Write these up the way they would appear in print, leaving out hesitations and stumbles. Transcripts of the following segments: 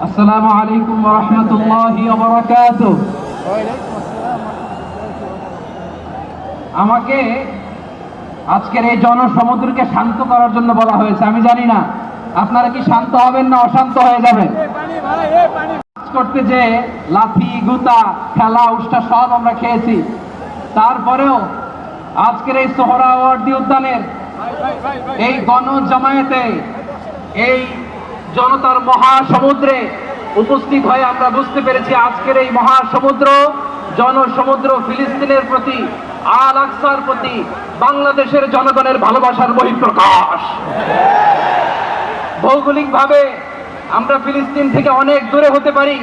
আসসালামু আলাইকুম ওয়া রাহমাতুল্লাহি ওয়া বারাকাতুহু। আমাকে আজকের এই জনসমুদ্রকে শান্ত করার জন্য বলা হয়েছে। আমি জানি না আপনারা কি শান্ত হবেন না অশান্ত হয়ে যাবেন। করতে যে লাথি গুতা খেলা উষ্টা সব আমরা খেয়েছি, তারপরেও আজকের এই সোহরাওয়ার্দী উদ্যানের এই গণজামায়াতে এই জনতার মহাসমুদ্রে উপস্থিত হয়ে আমরা বুঝতে পেরেছি আজকের এই মহাসমুদ্র জনসমুদ্র ফিলিস্তিনের প্রতি, আল আকসার প্রতি বাংলাদেশের জনগণের ভালোবাসার বহিঃপ্রকাশ। ভৌগোলিকভাবে আমরা ফিলিস্তিন থেকে অনেক দূরে হতে পারি,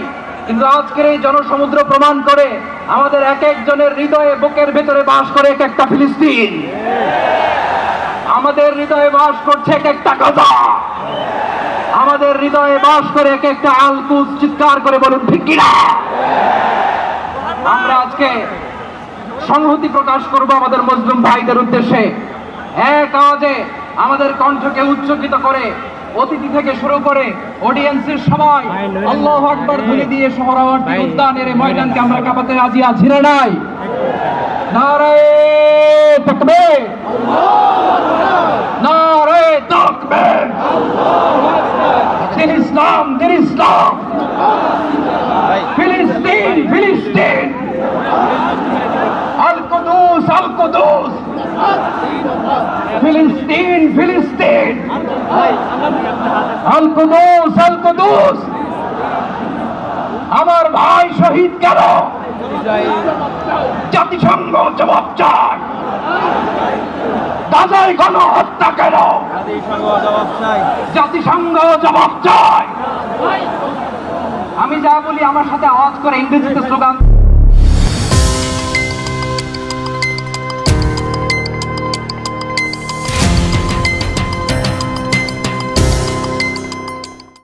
কিন্তু আজকের এই জনসমুদ্র প্রমাণ করে আমাদের এক একজনের হৃদয়ে বুকের ভেতরে বাস করে এক একটা ফিলিস্তিন। আমাদের হৃদয়ে বাস করছে এক একটা গাজা, আমাদের হৃদয়ে বাস করে এক একটা আল কুদস। চিৎকার করে বলুন ঠিক কিনা। আমরা আজকে সংহতি প্রকাশ করব আমাদের মুসলিম ভাইদের উদ্দেশ্যে। এক আওয়াজে আমাদের কণ্ঠকে উচ্চকিত করে অতিথি থেকে শুরু করে অডিয়েন্সের সবাই আল্লাহু আকবার ধ্বনি দিয়ে সোহরাওয়ার্দী উদ্যানের এই ময়দানকে আমরা কাঁপাতে রাজি আছি না নাই? নারায়ে তাকবীর, নারায়ে তাকবীর। দিন ইসলাম, দিন ইসলাম। ফিলিস্তিন, ফিলিস্তিন। আল কুদুস, আল কুদুস। ফিলিস্তিন, ফিলিস্তিন। আল কুদুস, আল কুদুস। আমার ভাই শহীদ কেন? জাতিসংঘ জবাব চায়। গাজায় গণহত্যা কেন? জাতিসংঘ জবাব চায়। আমি যা বলি আমার সাথে আওয়াজ করে ইংরেজিতে স্লোগান